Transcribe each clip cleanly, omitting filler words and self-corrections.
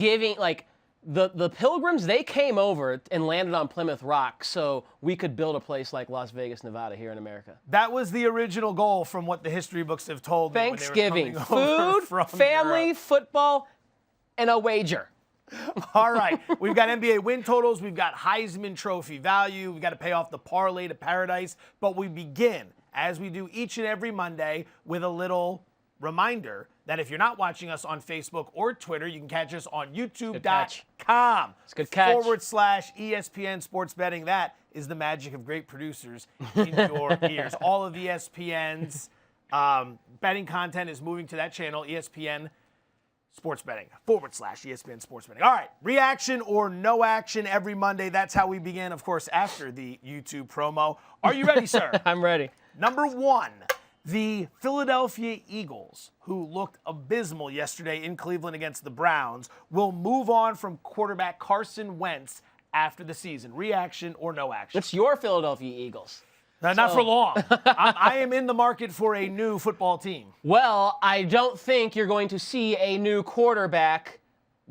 giving, like, the Pilgrims, they came over and landed on Plymouth Rock so we could build a place like Las Vegas, Nevada here in America. That was the original goal from what the history books have told me. Thanksgiving, when they were coming over food, from family, Europe. football, and a wager. All right. We've got NBA win totals. We've got Heisman Trophy value. We've got to pay off the parlay to paradise. But we begin, as we do each and every Monday, with a little reminder that if you're not watching us on Facebook or Twitter, you can catch us on youtube.com. It's a good catch. /ESPN Sports Betting. That is the magic of great producers in your ears. All of ESPN's betting content is moving to that channel, ESPN Sports Betting, /ESPN Sports Betting. All right, reaction or no action every Monday. That's how we begin, of course, after the YouTube promo. Are you ready, sir? I'm ready. Number one, the Philadelphia Eagles, who looked abysmal yesterday in Cleveland against the Browns, will move on from quarterback Carson Wentz after the season. Reaction or no action? It's your Philadelphia Eagles. Not for long. I am in the market for a new football team. Well, I don't think you're going to see a new quarterback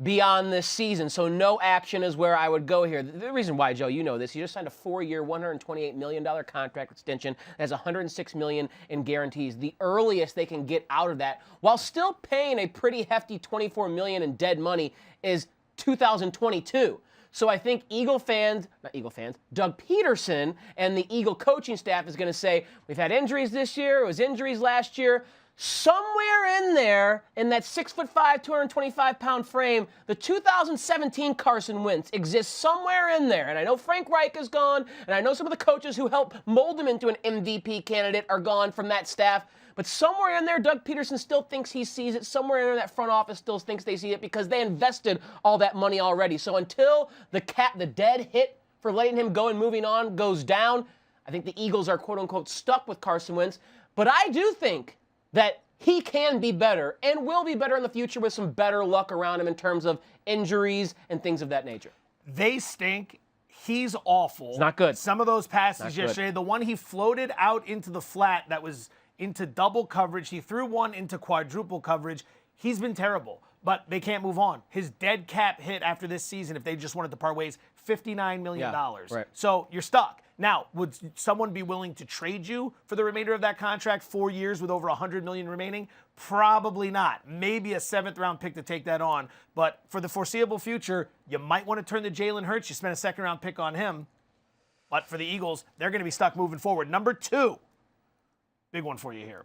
beyond this season, so no action is where I would go here. The reason why, Joe, you know this, you just signed a 4-year, $128 million contract extension that has $106 million in guarantees. The earliest they can get out of that, while still paying a pretty hefty $24 million in dead money, is 2022. So I think Doug Peterson and the Eagle coaching staff is going to say, we've had injuries this year, it was injuries last year. Somewhere in there, in that 6'5", 225-pound frame, the 2017 Carson Wentz exists somewhere in there. And I know Frank Reich is gone, and I know some of the coaches who helped mold him into an MVP candidate are gone from that staff. But somewhere in there, Doug Peterson still thinks he sees it. Somewhere in there, that front office still thinks they see it because they invested all that money already. So until the dead hit for letting him go and moving on goes down, I think the Eagles are, quote-unquote, stuck with Carson Wentz. But I do think that he can be better and will be better in the future with some better luck around him in terms of injuries and things of that nature. They stink. He's awful. It's not good. Some of those passes yesterday, the one he floated out into the flat that was into double coverage, he threw one into quadruple coverage. He's been terrible, but they can't move on. His dead cap hit after this season, if they just wanted to part ways, $59 million. Yeah, right. So you're stuck. Now, would someone be willing to trade you for the remainder of that contract, 4 years with over $100 million remaining? Probably not. Maybe a 7th-round pick to take that on. But for the foreseeable future, you might want to turn to Jalen Hurts. You spent a 2nd-round pick on him. But for the Eagles, they're going to be stuck moving forward. Number 2, big one for you here.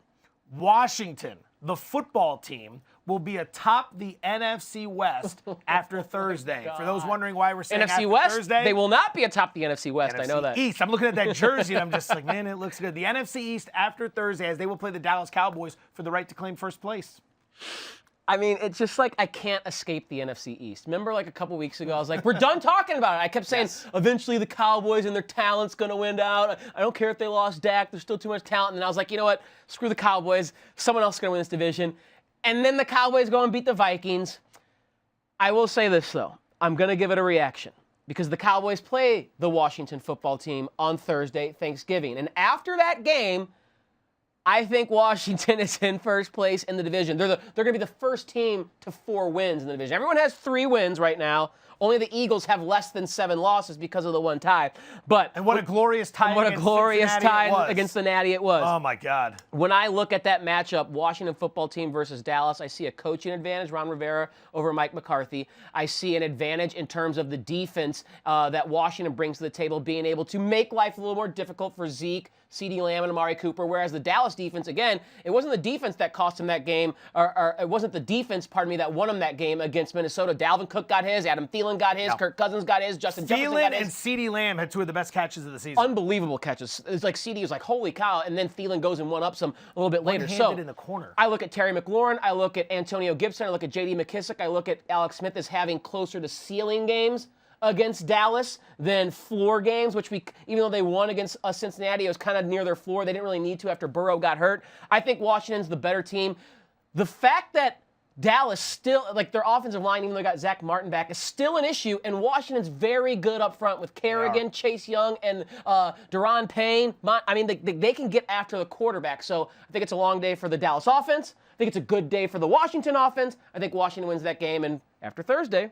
Washington, the football team, will be atop the NFC West after Thursday. For those wondering why we're saying NFC after West? Thursday. They will not be atop the NFC West. NFC I know that. East. I'm looking at that jersey and I'm just like, man, it looks good. The NFC East after Thursday, as they will play the Dallas Cowboys for the right to claim first place. I mean, it's just like I can't escape the NFC East. Remember, like a couple weeks ago, I was like, we're done talking about it. I kept saying, eventually the Cowboys and their talent's going to win out. I don't care if they lost Dak. There's still too much talent. And I was like, you know what? Screw the Cowboys. Someone else is going to win this division. And then the Cowboys go and beat the Vikings. I will say this, though. I'm going to give it a reaction because the Cowboys play the Washington football team on Thursday, Thanksgiving. And after that game, I think Washington is in first place in the division. They're going to be the first team to 4 wins in the division. Everyone has 3 wins right now. Only the Eagles have less than 7 losses because of the one tie. And what a glorious tie against the Natty it was. Oh, my God. When I look at that matchup, Washington football team versus Dallas, I see a coaching advantage, Ron Rivera over Mike McCarthy. I see an advantage in terms of the defense that Washington brings to the table, being able to make life a little more difficult for Zeke, CeeDee Lamb, and Amari Cooper, whereas the Dallas defense, again, it wasn't the defense that cost him that game, or it wasn't the defense, that won him that game against Minnesota. Dalvin Cook got his, Adam Thielen got his, Kirk Cousins got his, Justin Jefferson got his. Thielen and CeeDee Lamb had 2 of the best catches of the season. Unbelievable catches. It's like CeeDee was like, holy cow, and then Thielen goes and one-ups him a little bit later. So in the corner. I look at Terry McLaurin, I look at Antonio Gibson, I look at J.D. McKissick, I look at Alex Smith as having closer to ceiling games against Dallas than floor games, which even though they won against Cincinnati, it was kind of near their floor. They didn't really need to after Burrow got hurt. I think Washington's the better team. The fact that Dallas still, like their offensive line, even though they got Zach Martin back, is still an issue, and Washington's very good up front with Kerrigan, Chase Young, and Deron Payne. I mean, they can get after the quarterback, so I think it's a long day for the Dallas offense. I think it's a good day for the Washington offense. I think Washington wins that game, and after Thursday,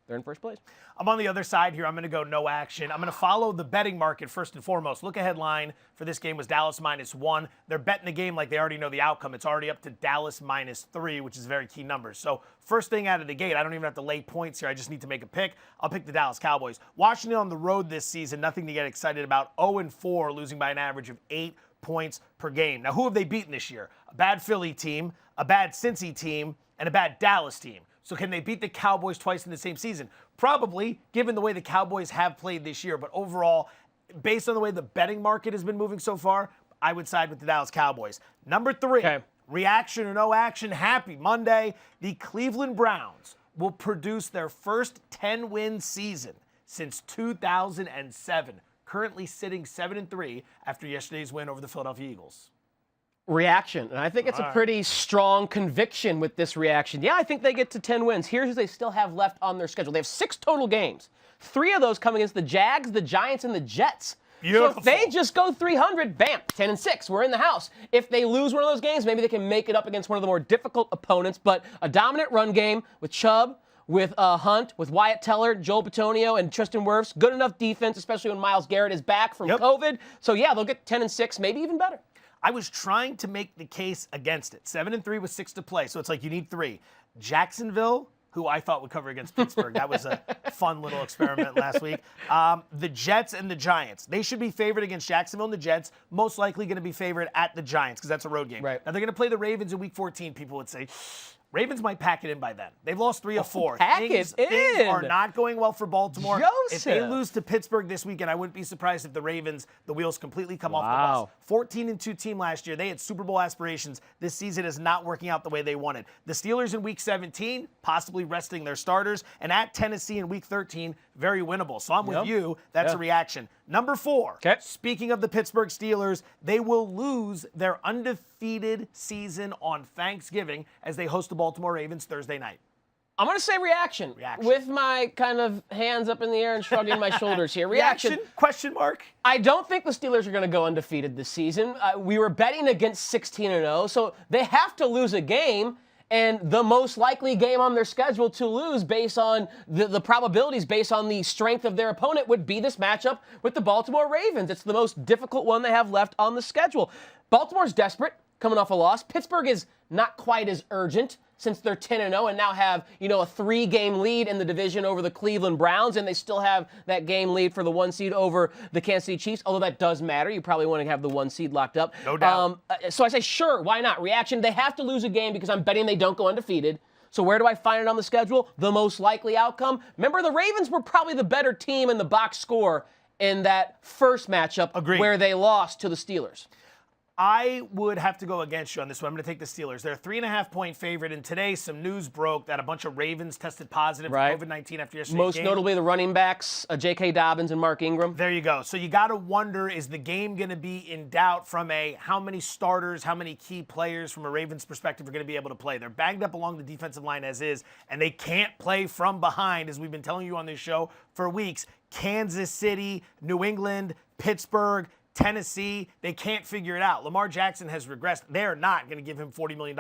they're in first place. I'm on the other side here. I'm going to go no action. I'm going to follow the betting market first and foremost. Look ahead line for this game was Dallas -1. They're betting the game like they already know the outcome. It's already up to Dallas -3, which is very key numbers. So first thing out of the gate, I don't even have to lay points here. I just need to make a pick. I'll pick the Dallas Cowboys. Washington on the road this season, nothing to get excited about. 0-4, losing by an average of 8 points per game. Now, who have they beaten this year? A bad Philly team, a bad Cincy team, and a bad Dallas team. So can they beat the Cowboys twice in the same season? Probably, given the way the Cowboys have played this year. But overall, based on the way the betting market has been moving so far, I would side with the Dallas Cowboys. Number 3, reaction or no action, happy Monday. The Cleveland Browns will produce their first 10-win season since 2007, currently sitting 7-3 after yesterday's win over the Philadelphia Eagles. Reaction. And I think it's a pretty strong conviction with this reaction. Yeah, I think they get to 10 wins. Here's what they still have left on their schedule. They have 6 total games. 3 of those come against the Jags, the Giants, and the Jets. Beautiful. So if they just go 300, bam, 10-6, we're in the house. If they lose one of those games, maybe they can make it up against one of the more difficult opponents. But a dominant run game with Chubb, with Hunt, with Wyatt Teller, Joel Bitonio, and Tristan Wirfs. Good enough defense, especially when Myles Garrett is back from COVID. So yeah, they'll get 10-6, maybe even better. I was trying to make the case against it. 7-3 with 6 to play, so it's like you need 3. Jacksonville, who I thought would cover against Pittsburgh. That was a fun little experiment last week. The Jets and the Giants. They should be favored against Jacksonville and the Jets. Most likely going to be favored at the Giants because that's a road game. Right. Now they're going to play the Ravens in Week 14, people would say. Ravens might pack it in by then. They've lost 3 of 4. Things are not going well for Baltimore. Joseph. If they lose to Pittsburgh this weekend, I wouldn't be surprised if the Ravens, the wheels completely come off the bus. 14-2 team last year. They had Super Bowl aspirations. This season is not working out the way they wanted. The Steelers in Week 17, possibly resting their starters, and at Tennessee in Week 13, very winnable. So I'm with you. That's a reaction. Number 4, speaking of the Pittsburgh Steelers, they will lose their undefeated season on Thanksgiving as they host the Baltimore Ravens Thursday night. I'm going to say reaction. With my kind of hands up in the air and shrugging my shoulders here. Reaction? Question mark? I don't think the Steelers are going to go undefeated this season. We were betting against 16-0, so they have to lose a game. And the most likely game on their schedule to lose based on the probabilities, based on the strength of their opponent, would be this matchup with the Baltimore Ravens. It's the most difficult one they have left on the schedule. Baltimore's desperate, coming off a loss. Pittsburgh is not quite as urgent since they're 10-0 and now have, a 3-game lead in the division over the Cleveland Browns, and they still have that game lead for the 1 seed over the Kansas City Chiefs, although that does matter. You probably want to have the 1 seed locked up. No doubt. So I say, sure, why not? Reaction, they have to lose a game because I'm betting they don't go undefeated. So where do I find it on the schedule? The most likely outcome. Remember, the Ravens were probably the better team in the box score in that first matchup where they lost to the Steelers. I would have to go against you on this one. I'm going to take the Steelers. They're a 3.5-point favorite, and today some news broke that a bunch of Ravens tested positive for COVID-19 after yesterday's Most game. notably the running backs, J.K. Dobbins and Mark Ingram. There you go. So you got to wonder, is the game going to be in doubt from how many starters, how many key players from a Ravens perspective are going to be able to play? They're banged up along the defensive line as is, and they can't play from behind, as we've been telling you on this show for weeks. Kansas City, New England, Pittsburgh, Tennessee, they can't figure it out. Lamar Jackson has regressed. They're not going to give him $40 million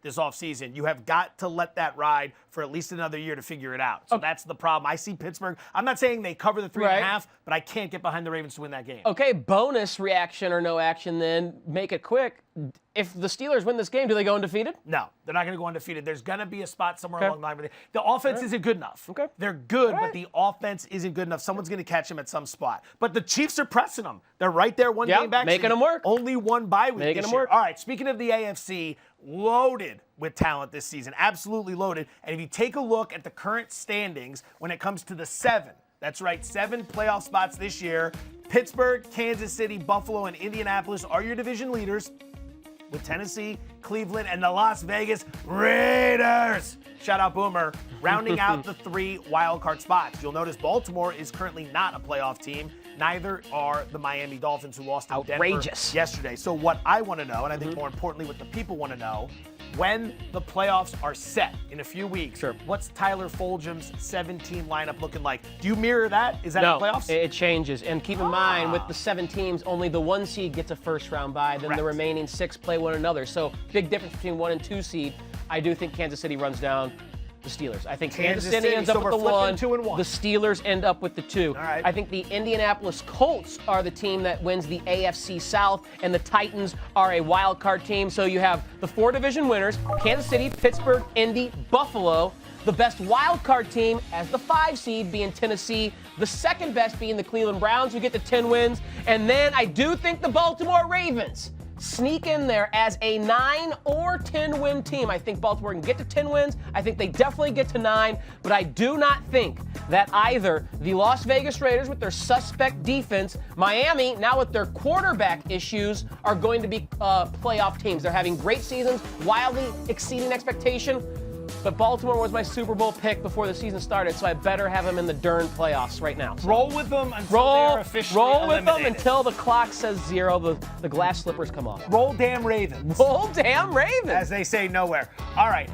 this offseason. You have got to let that ride for at least another year to figure it out. So that's the problem. I see Pittsburgh. I'm not saying they cover the 3.5, but I can't get behind the Ravens to win that game. Okay, bonus reaction or no action then. Make it quick. If the Steelers win this game, do they go undefeated? No, they're not going to go undefeated. There's going to be a spot somewhere along the line where the offense isn't good enough. They're good, but the offense isn't good enough. Someone's going to catch them at some spot. But the Chiefs are pressing them. They're right there, one game back. Making them work. Only one bye week Making this them year. work. All right, speaking of the AFC, loaded with talent this season. Absolutely loaded. And if you take a look at the current standings when it comes to the 7, that's right, 7 playoff spots this year, Pittsburgh, Kansas City, Buffalo, and Indianapolis are your division leaders, with Tennessee, Cleveland, and the Las Vegas Raiders. Shout out Boomer. Rounding out the 3 wildcard spots. You'll notice Baltimore is currently not a playoff team. Neither are the Miami Dolphins, who lost to Denver yesterday. So what I want to know, and I think more importantly what the people want to know, when the playoffs are set in a few weeks, what's Tyler Fulgham's 17 lineup looking like? Do you mirror that? Is that the playoffs? It changes. And keep in mind, with the 7 teams, only the 1 seed gets a first-round bye. Then the remaining 6 play one another. So big difference between 1 and 2 seed. I do think Kansas City runs down the Steelers. I think Kansas Kansas City ends so up with we're the flipping 1. 2 and 1. The Steelers end up with the 2. All right. I think the Indianapolis Colts are the team that wins the AFC South, and the Titans are a wild card team. So you have the 4 division winners: Kansas City, Pittsburgh, Indy, Buffalo. The best wild card team as the 5 seed being Tennessee. The second best being the Cleveland Browns, who get the 10 wins. And then I do think the Baltimore Ravens sneak in there as a 9 or 10 win team. I think Baltimore can get to 10 wins. I think they definitely get to 9, but I do not think that either the Las Vegas Raiders with their suspect defense, Miami now with their quarterback issues, are going to be playoff teams. They're having great seasons, wildly exceeding expectation. But Baltimore was my Super Bowl pick before the season started, so I better have them in the darn playoffs right now. So roll with them until they're officially roll with eliminated. them until the clock says 0, the glass slippers come off. Roll damn Ravens. Roll damn Ravens. As they say nowhere. All right.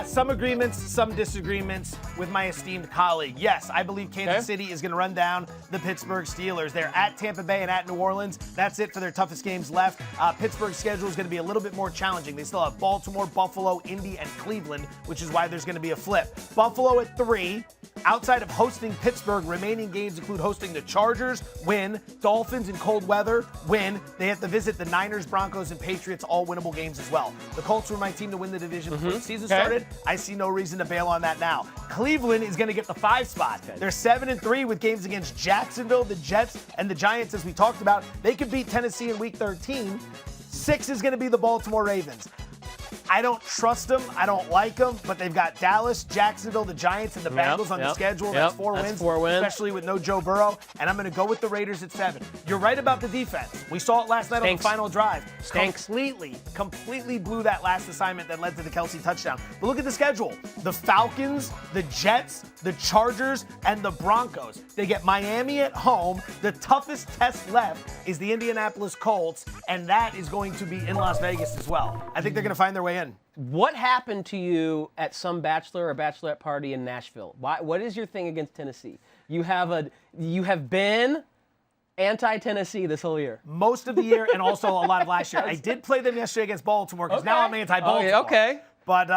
Some agreements, some disagreements with my esteemed colleague. Yes, I believe Kansas City is going to run down the Pittsburgh Steelers. They're at Tampa Bay and at New Orleans. That's it for their toughest games left. Pittsburgh's schedule is going to be a little bit more challenging. They still have Baltimore, Buffalo, Indy, and Cleveland, which is why there's going to be a flip. Buffalo at 3. Outside of hosting Pittsburgh, remaining games include hosting the Chargers, win, Dolphins in cold weather, win. They have to visit the Niners, Broncos, and Patriots, all winnable games as well. The Colts were my team to win the division before the season started. I see no reason to bail on that now. Cleveland is going to get the 5 spot. They're 7-3 with games against Jacksonville, the Jets, and the Giants, as we talked about. They could beat Tennessee in Week 13. 6 is going to be the Baltimore Ravens. I don't trust them. I don't like them, but they've got Dallas, Jacksonville, the Giants, and the Bengals on the schedule. That's 4 wins, especially with no Joe Burrow. And I'm going to go with the Raiders at 7. You're right about the defense. We saw it last night on the final drive. Completely blew that last assignment that led to the Kelsey touchdown. But look at the schedule. The Falcons, the Jets, the Chargers, and the Broncos. They get Miami at home. The toughest test left is the Indianapolis Colts, and that is going to be in Las Vegas as well. I think they're going to find their way in. What happened to you at some bachelor or bachelorette party in Nashville? What is your thing against Tennessee? You have been anti-Tennessee this whole year. Most of the year, and also a lot of last year. I did play them yesterday against Baltimore because now I'm anti-Baltimore. Okay. But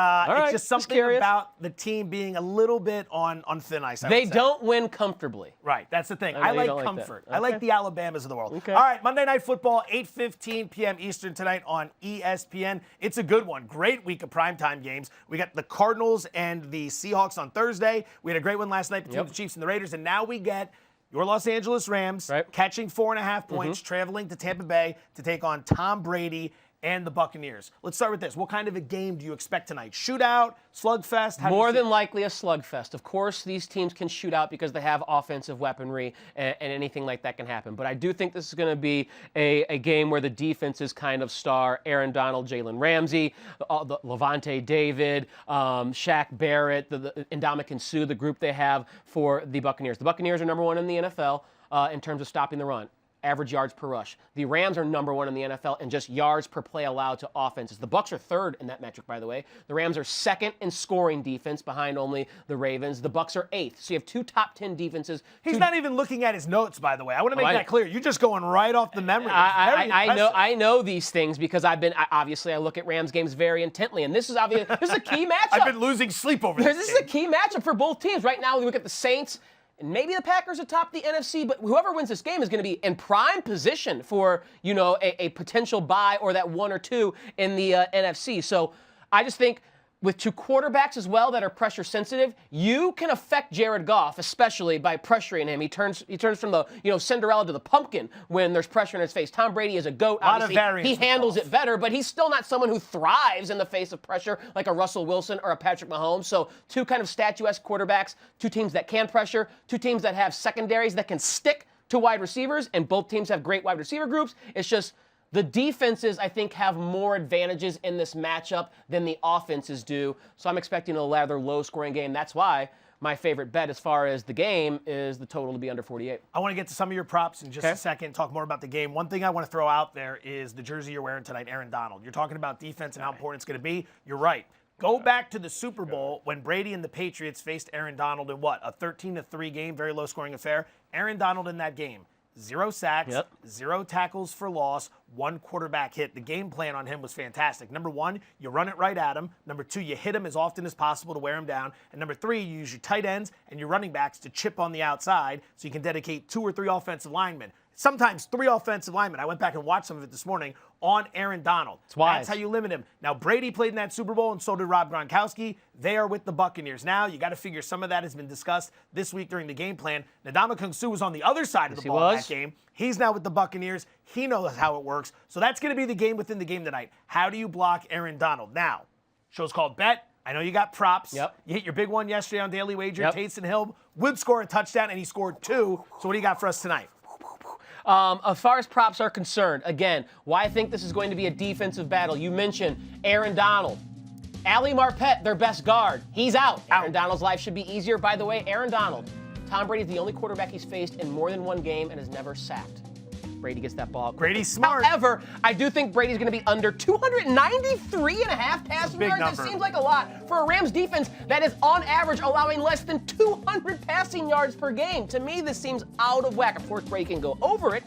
it's just something curious about the team being a little bit on thin ice. They don't win comfortably. Right, that's the thing. I like comfort. I like the Alabamas of the world. All right, Monday Night Football, 8:15 p.m. Eastern tonight on ESPN. It's a good one. Great week of primetime games. We got the Cardinals and the Seahawks on Thursday. We had a great one last night between the Chiefs and the Raiders, and now we get your Los Angeles Rams catching 4.5 points, traveling to Tampa Bay to take on Tom Brady and the Buccaneers. Let's start with this. What kind of a game do you expect tonight? Shootout? Slugfest? More than likely a slugfest. Of course, these teams can shoot out because they have offensive weaponry, and anything like that can happen. But I do think this is going to be a game where the defenses kind of star Aaron Donald, Jalen Ramsey, the Levante David, Shaq Barrett, the Ndamukong Suh, the group they have for the Buccaneers. The Buccaneers are number 1 in the NFL in terms of stopping the run. Average yards per rush. The Rams are number 1 in the NFL in just yards per play allowed to offenses. The Bucs are 3rd in that metric, by the way. The Rams are 2nd in scoring defense behind only the Ravens. The Bucs are 8th. So you have 2 top 10 defenses. He's not even looking at his notes, by the way. I want to make that clear. You're just going right off the memory. I know these things because I look at Rams games very intently, and this is obvious. This is a key matchup. I've been losing sleep over this. This is a key matchup for both teams. Right now, we look at the Saints. And maybe the Packers atop the NFC, but whoever wins this game is going to be in prime position for, a potential bye or that 1 or 2 in the NFC. So I just think with 2 quarterbacks as well that are pressure sensitive, you can affect Jared Goff, especially by pressuring him. He turns from the Cinderella to the pumpkin when there's pressure in his face. Tom Brady is a GOAT. Obviously, he handles it better, but he's still not someone who thrives in the face of pressure like a Russell Wilson or a Patrick Mahomes. So 2 kind of statuesque quarterbacks, 2 teams that can pressure, 2 teams that have secondaries that can stick to wide receivers, and both teams have great wide receiver groups. It's just the defenses, I think, have more advantages in this matchup than the offenses do. So I'm expecting a rather low-scoring game. That's why my favorite bet as far as the game is the total to be under 48. I want to get to some of your props in just a second, talk more about the game. One thing I want to throw out there is the jersey you're wearing tonight, Aaron Donald. You're talking about defense and how important it's going to be. You're right. Go back to the Super Bowl when Brady and the Patriots faced Aaron Donald in a 13-3 game, very low-scoring affair. Aaron Donald in that game, 0 sacks, 0 tackles for loss, 1 quarterback hit. The game plan on him was fantastic. Number 1, you run it right at him. Number 2, you hit him as often as possible to wear him down. And number 3, you use your tight ends and your running backs to chip on the outside so you can dedicate 2 or 3 offensive linemen. Sometimes 3 offensive linemen. I went back and watched some of it this morning on Aaron Donald. That's how you limit him. Now, Brady played in that Super Bowl, and so did Rob Gronkowski. They are with the Buccaneers now. You got to figure some of that has been discussed this week during the game plan. Ndamukong Suh was on the other side of the ball in that game. He's now with the Buccaneers. He knows how it works. So that's going to be the game within the game tonight. How do you block Aaron Donald? Now, show's called Bet. I know you got props. You hit your big one yesterday on Daily Wager. Taysom Hill would score a touchdown, and he scored 2. So what do you got for us tonight? As far as props are concerned, again, why I think this is going to be a defensive battle. You mentioned Aaron Donald. Ali Marpet, their best guard. He's out. Aaron Donald's life should be easier. By the way, Aaron Donald, Tom Brady's the only quarterback he's faced in more than one game and has never sacked. Brady gets that ball. Brady's smart. However, I do think Brady's going to be under 293.5 passing yards. That seems like a lot for a Rams defense that is on average allowing less than 200 passing yards per game. To me, this seems out of whack. Of course, Brady can go over it,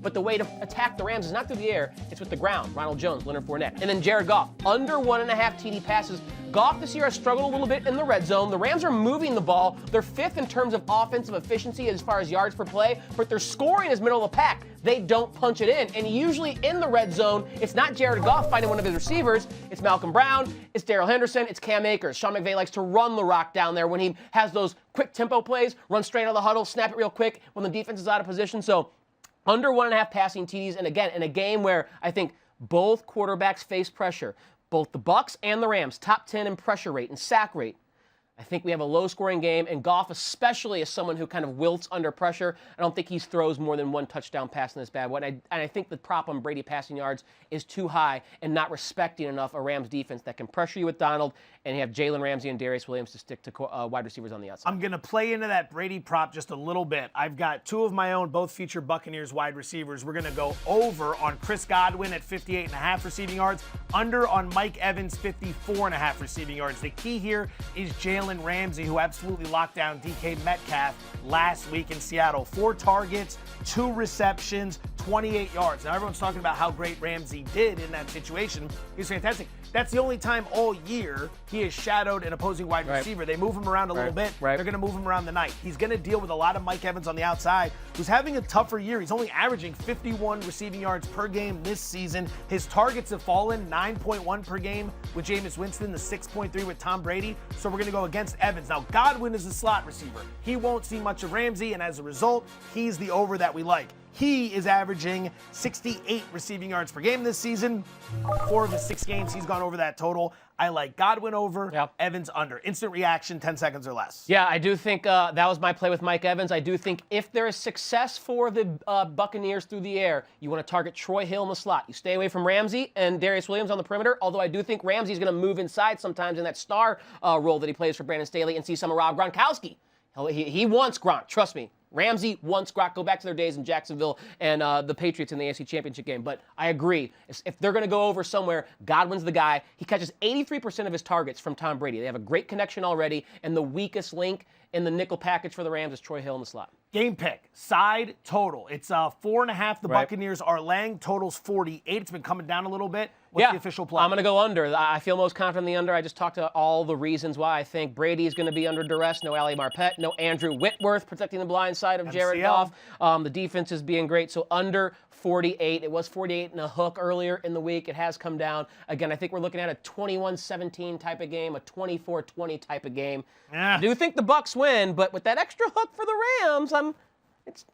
but the way to attack the Rams is not through the air, it's with the ground. Ronald Jones, Leonard Fournette. And then Jared Goff, under 1.5 TD passes. Goff this year has struggled a little bit in the red zone. The Rams are moving the ball. They're 5th in terms of offensive efficiency as far as yards per play, but their scoring is middle of the pack. They don't punch it in. And usually in the red zone, it's not Jared Goff finding one of his receivers. It's Malcolm Brown, it's Darrell Henderson, it's Cam Akers. Sean McVay likes to run the rock down there when he has those quick tempo plays, run straight out of the huddle, snap it real quick when the defense is out of position. So under 1.5 passing TDs, and again, in a game where I think both quarterbacks face pressure, both the Bucs and the Rams, top 10 in pressure rate and sack rate. I think we have a low-scoring game, and Goff especially is someone who kind of wilts under pressure. I don't think he throws more than 1 touchdown pass in this bad one. And I think the prop on Brady passing yards is too high and not respecting enough a Rams defense that can pressure you with Donald, and you have Jalen Ramsey and Darius Williams to stick to wide receivers on the outside. I'm going to play into that Brady prop just a little bit. I've got 2 of my own, both feature Buccaneers wide receivers. We're going to go over on Chris Godwin at 58.5 receiving yards, under on Mike Evans, 54.5 receiving yards. The key here is Jalen Ramsey, who absolutely locked down DK Metcalf last week in Seattle. 4 targets, 2 receptions, 28 yards. Now, everyone's talking about how great Ramsey did in that situation. He was fantastic. That's the only time all year he has shadowed an opposing wide receiver. They move him around a little bit. They're going to move him around the night. He's going to deal with a lot of Mike Evans on the outside, who's having a tougher year. He's only averaging 51 receiving yards per game this season. His targets have fallen, 9.1 per game with Jameis Winston, the 6.3 with Tom Brady. So we're going to go against Evans. Now, Godwin is a slot receiver. He won't see much of Ramsey, and as a result, he's the over that we like. He is averaging 68 receiving yards per game this season. 4 of the 6 games, he's gone over that total. I like Godwin over, Evans under. Instant reaction, 10 seconds or less. Yeah, I do think that was my play with Mike Evans. I do think if there is success for the Buccaneers through the air, you want to target Troy Hill in the slot. You stay away from Ramsey and Darius Williams on the perimeter, although I do think Ramsey's going to move inside sometimes in that star role that he plays for Brandon Staley and see some of Rob Gronkowski. He wants Gronk, trust me. Ramsey wants Gronk. Go back to their days in Jacksonville and the Patriots in the AFC Championship game. But I agree. If they're going to go over somewhere, Godwin's the guy. He catches 83% of his targets from Tom Brady. They have a great connection already, and the weakest link in the nickel package for the Rams is Troy Hill in the slot. Game pick, side total. It's 4.5 the Buccaneers are laying. Total's 48. It's been coming down a little bit. What's the official play? I'm going to go under. I feel most confident in the under. I just talked to all the reasons why I think Brady is going to be under duress. No Ali Marpet, no Andrew Whitworth protecting the blind side of Jared Goff. The defense is being great. So under 48. It was 48 and a hook earlier in the week. It has come down. Again, I think we're looking at a 21-17 type of game, a 24-20 type of game. I do think the Bucs win, but with that extra hook for the Rams, it's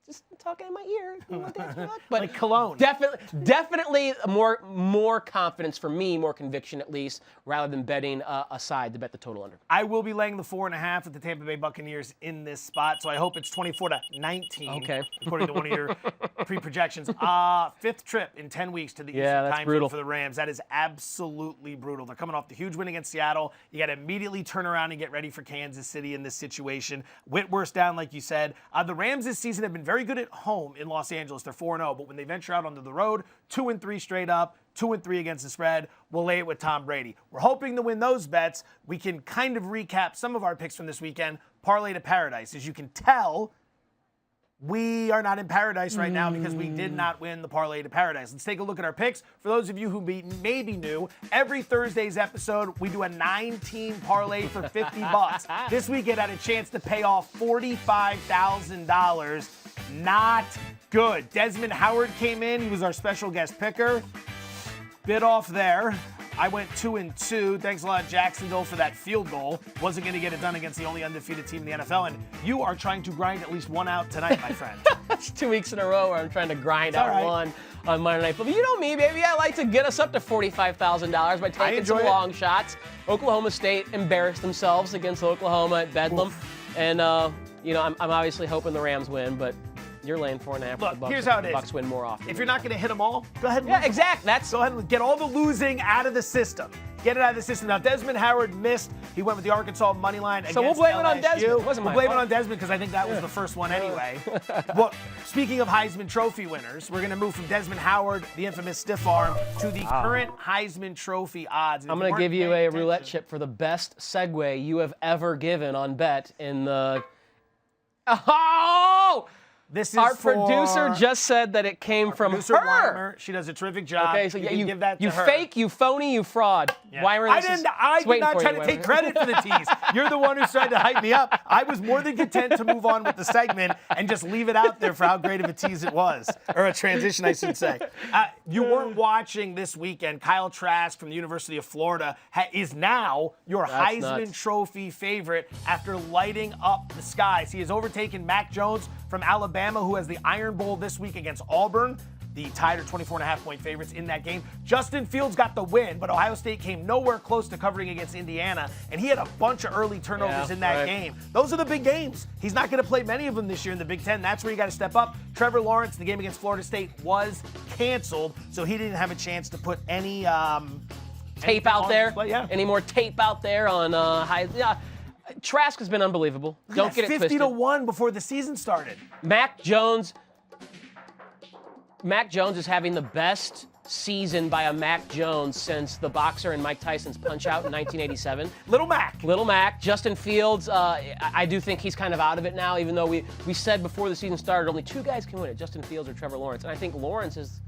just talking in my ear. You want the extra hook? But like cologne. Definitely more confidence for me, more conviction at least, rather than betting aside to bet the total under. I will be laying the 4.5 with the Tampa Bay Buccaneers in this spot, so I hope it's 24-19. Okay. According to one of your pre-projections. 5th trip in 10 weeks to the Eastern time zone for the Rams. That is absolutely brutal. They're coming off the huge win against Seattle. You got to immediately turn around and get ready for Kansas City in this situation. Whitworth's down, like you said. The Rams this season have been very good at home in Los Angeles. They're 4-0, but when they venture out onto the road, 2-3 straight up, 2-3 against the spread. We'll lay it with Tom Brady. We're hoping to win those bets. We can kind of recap some of our picks from this weekend. Parlay to paradise. As you can tell, We are not in paradise right now because we did not win the Parlay to Paradise. Let's take a look at our picks. For those of you who may be new, every Thursday's episode, we do a 9-team parlay for $50. This week, it had a chance to pay off $45,000. Not good. Desmond Howard came in. He was our special guest picker. Bit off there. I went 2-2. Thanks a lot, Jacksonville, for that field goal. Wasn't going to get it done against the only undefeated team in the NFL, and you are trying to grind at least one out tonight, my friend. That's 2 weeks in a row where I'm trying to grind out right. one on Monday Night Football. You know me, baby. I like to get us up to $45,000 by taking some long shots. Oklahoma State embarrassed themselves against Oklahoma at Bedlam. Oof. And, I'm obviously hoping the Rams win, but you're laying 4.5 for the Bucs. Here's how it is. Bucs win more often. If you're not going to hit them all, go ahead and lose. Exactly. Go ahead and get all the losing out of the system. Get it out of the system. Now, Desmond Howard missed. He went with the Arkansas money line against LSU. So we'll blame it on Desmond. It wasn't my blame fault. it on Desmond because I think that was the first one anyway. Well, speaking of Heisman Trophy winners, we're going to move from Desmond Howard, the infamous stiff arm, to the current Heisman Trophy odds. I'm going to give you a roulette chip for the best segue you have ever given on bet in the... Oh! This is Our producer just said that it came from her. Weimer. She does a terrific job. Okay, so you give that to her. You fake, you phony, you fraud. Yeah. Weimer, I did not try to take credit for the tease. You're the one who's trying to hype me up. I was more than content to move on with the segment and just leave it out there for how great of a tease it was. Or a transition, I should say. You weren't watching this weekend. Kyle Trask from the University of Florida is now your Heisman Trophy favorite after lighting up the skies. He has overtaken Mac Jones from Alabama, who has the Iron Bowl this week against Auburn. The Tide are 24.5-point favorites in that game. Justin Fields got the win, but Ohio State came nowhere close to covering against Indiana, and he had a bunch of early turnovers in that game. Those are the big games. He's not going to play many of them this year in the Big Ten. That's where you got to step up. Trevor Lawrence, the game against Florida State was canceled, so he didn't have a chance to put any tape out there. Yeah. Any more tape out there on Trask has been unbelievable. Don't get it twisted. 50-1 before the season started. Mac Jones is having the best season by a Mac Jones since the boxer and Mike Tyson's Punch-Out in 1987. Little Mac. Justin Fields, I do think he's kind of out of it now, even though we said before the season started only two guys can win it, Justin Fields or Trevor Lawrence. And I think Lawrence is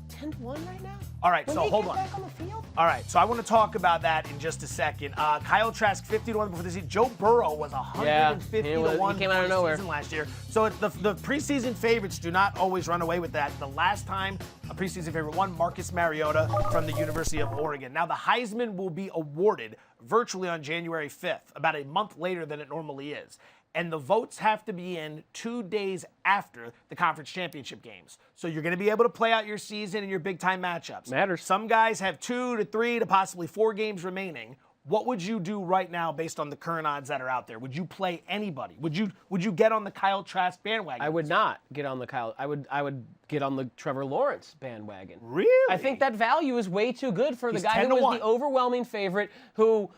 10-1 right now. All right, so hold on. Back on the field? All right, so I want to talk about that in just a second. Kyle Trask 50-1 before the season. Joe Burrow was 150-1 he came out of nowhere season last year. So the preseason favorites do not always run away with that. The last time a preseason favorite won, Marcus Mariota from the University of Oregon. Now the Heisman will be awarded virtually on January 5th, about a month later than it normally is. And the votes have to be in 2 days after the conference championship games. So you're going to be able to play out your season and your big-time matchups. Matters. Some guys have 2 to 3 to possibly 4 games remaining. What would you do right now based on the current odds that are out there? Would you play anybody? Would you get on the Kyle Trask bandwagon? I would not get on the Kyle. I would get on the Trevor Lawrence bandwagon. Really? I think that value is way too good for the guy who 10-1. was the overwhelming favorite who...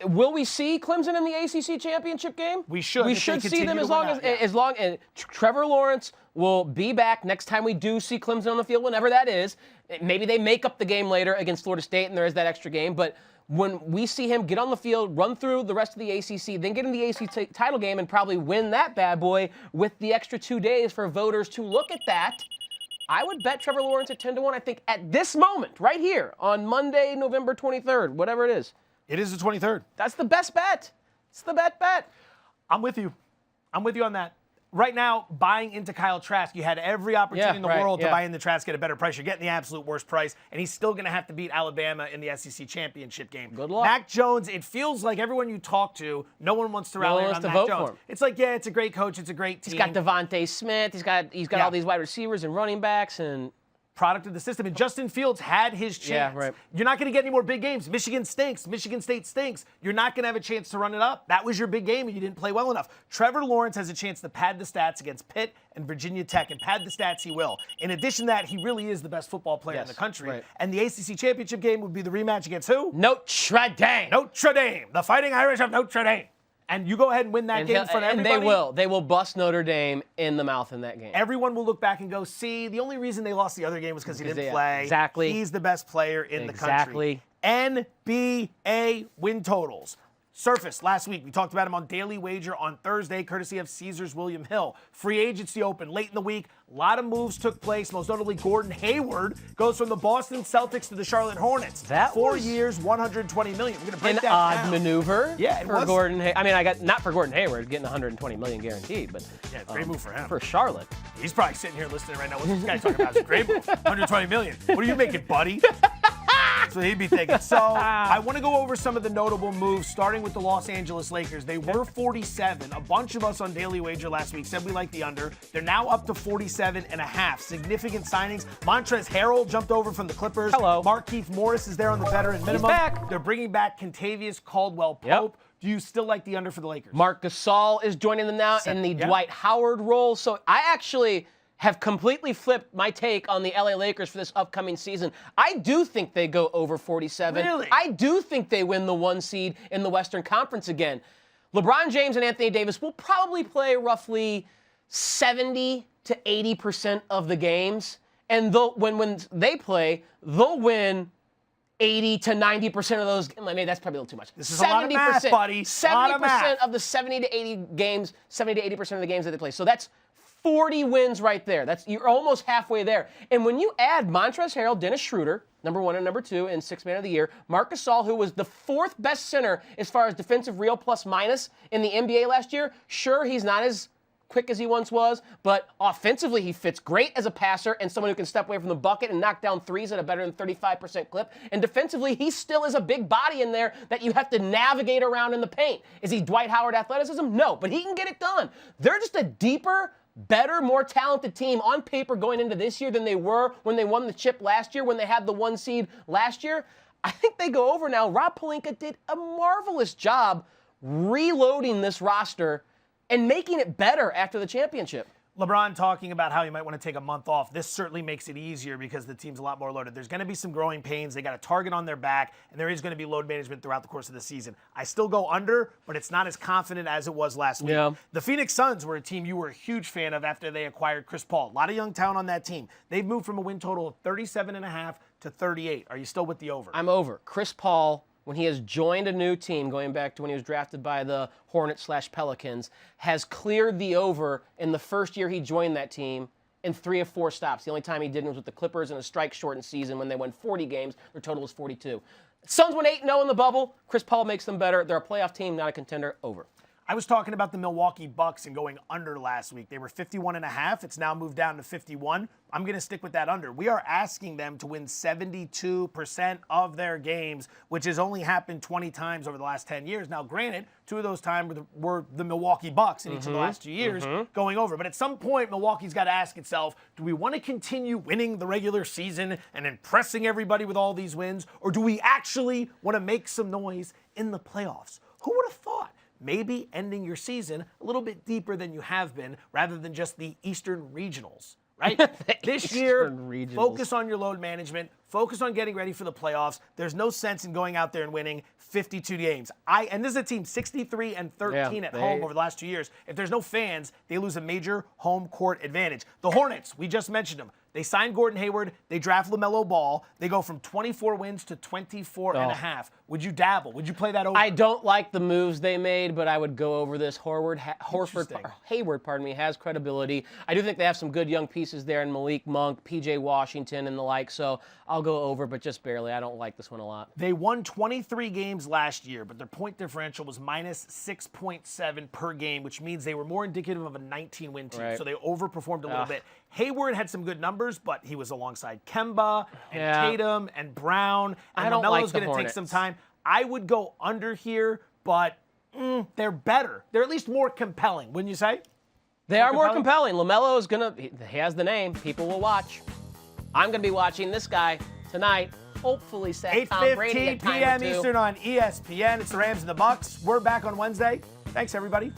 Will we see Clemson in the ACC championship game? We should. We should see them as long as Trevor Lawrence will be back next time we do see Clemson on the field, whenever that is. Maybe they make up the game later against Florida State and there is that extra game. But when we see him get on the field, run through the rest of the ACC, then get in the ACC title game and probably win that bad boy with the extra 2 days for voters to look at that, I would bet Trevor Lawrence at 10-1. I think at this moment, right here, on Monday, November 23rd, whatever it is. It is the 23rd. That's the best bet. It's the bet. I'm with you. I'm with you on that. Right now, buying into Kyle Trask, you had every opportunity in the world to buy into Trask at a better price. You're getting the absolute worst price, and he's still going to have to beat Alabama in the SEC championship game. Good luck. Mac Jones, it feels like everyone you talk to, no one wants to rally around Mac Jones. It's like, yeah, it's a great coach, it's a great team. He's got Devontae Smith. He's got all these wide receivers and running backs and product of the system. And Justin Fields had his chance. Yeah, right. You're not going to get any more big games. Michigan stinks. Michigan State stinks. You're not going to have a chance to run it up. That was your big game, and you didn't play well enough. Trevor Lawrence has a chance to pad the stats against Pitt and Virginia Tech, and pad the stats he will. In addition to that, he really is the best football player in the country. Right. And the ACC championship game would be the rematch against who? Notre Dame. Notre Dame. The Fighting Irish of Notre Dame. And you go ahead and win that game in front of everybody. And they will bust Notre Dame in the mouth in that game. Everyone will look back and go, see, the only reason they lost the other game was because he didn't play. Exactly. He's the best player in the country. NBA win totals. surfaced last week. We talked about him on Daily Wager on Thursday, courtesy of Caesars William Hill. Free agency open late in the week. A lot of moves took place, most notably Gordon Hayward goes from the Boston Celtics to the Charlotte Hornets. That 4 years, $120 million. We're going to break An that odd down. maneuver Yeah, Gordon Hayward. I mean, I got not for Gordon Hayward getting $120 million guaranteed, but Yeah, great move for him. For Charlotte. He's probably sitting here listening right now. What's this guy talking about? It's a great move. $120 million. What are you making, buddy? That's what he'd be thinking. So I want to go over some of the notable moves, starting with the Los Angeles Lakers. They were 47. A bunch of us on Daily Wager last week said we like the under. They're now up to 47.5. Significant signings. Montrezl Harrell jumped over from the Clippers. Hello. Markieff Morris is there on the veteran minimum. back. They're bringing back Kentavious Caldwell-Pope. Do you still like the under for the Lakers? Marc Gasol is joining them now in the Dwight Howard role. So I actually have completely flipped my take on the LA Lakers for this upcoming season. I do think they go over 47. Really? I do think they win the 1 seed in the Western Conference again. LeBron James and Anthony Davis will probably play roughly 70 to 80% of the games. And when they play, they'll win 80 to 90% of those. Maybe that's probably a little too much. This is a lot of math, buddy. 70% of the 70 to 80 games, 70 to 80% of the games that they play. So that's 40 wins right there. You're almost halfway there. And when you add Montrezl Harrell, Dennis Schroeder, number 1 and number 2 in Sixth Man of the Year, Marc Gasol, who was the 4th best center as far as defensive real plus minus in the NBA last year. Sure, he's not as quick as he once was, but offensively he fits great as a passer and someone who can step away from the bucket and knock down threes at a better than 35% clip. And defensively, he still is a big body in there that you have to navigate around in the paint. Is he Dwight Howard athleticism? No, but he can get it done. They're just a deeper, better, more talented team on paper going into this year than they were when they won the chip last year, when they had the 1 seed last year. I think they go over now. Rob Pelinka did a marvelous job reloading this roster and making it better after the championship. LeBron talking about how he might want to take a month off. This certainly makes it easier because the team's a lot more loaded. There's going to be some growing pains. They got a target on their back, and there is going to be load management throughout the course of the season. I still go under, but it's not as confident as it was last week. Yeah. The Phoenix Suns were a team you were a huge fan of after they acquired Chris Paul. A lot of young talent on that team. They've moved from a win total of 37.5 to 38. Are you still with the over? I'm over. Chris Paul, when he has joined a new team, going back to when he was drafted by the Hornets/Pelicans, has cleared the over in the first year he joined that team in 3 of 4 stops. The only time he didn't was with the Clippers in a strike-shortened season when they won 40 games. Their total was 42. Suns went 8-0 in the bubble. Chris Paul makes them better. They're a playoff team, not a contender. Over. I was talking about the Milwaukee Bucks and going under last week. They were 51.5. It's now moved down to 51. I'm going to stick with that under. We are asking them to win 72% of their games, which has only happened 20 times over the last 10 years. Now, granted, 2 of those times were the Milwaukee Bucks in each of the last 2 years going over. But at some point, Milwaukee's got to ask itself, do we want to continue winning the regular season and impressing everybody with all these wins? Or do we actually want to make some noise in the playoffs? Who would have thought? Maybe ending your season a little bit deeper than you have been rather than just the Eastern Regionals, right? This year, focus on your load management, focus on getting ready for the playoffs. There's no sense in going out there and winning 52 games. And this is a team 63-13 at home over the last 2 years. If there's no fans, they lose a major home court advantage. The Hornets, we just mentioned them. They signed Gordon Hayward. They draft LaMelo Ball. They go from 24 wins to 24.5. Would you dabble? Would you play that over? I don't like the moves they made, but I would go over this. Hayward, has credibility. I do think they have some good young pieces there in Malik Monk, P.J. Washington, and the like, so I'll go over, but just barely. I don't like this one a lot. They won 23 games last year, but their point differential was minus 6.7 per game, which means they were more indicative of a 19-win team, so they overperformed a little bit. Hayward had some good numbers, but he was alongside Kemba and Tatum and Brown, and LaMelo's going to take some time. I would go under here, but they're better. They're at least more compelling, wouldn't you say? They are more compelling. LaMelo is he has the name. People will watch. I'm going to be watching this guy tonight. Hopefully, set Tom Brady at 8:15 p.m. Eastern on ESPN. It's the Rams and the Bucs. We're back on Wednesday. Thanks, everybody.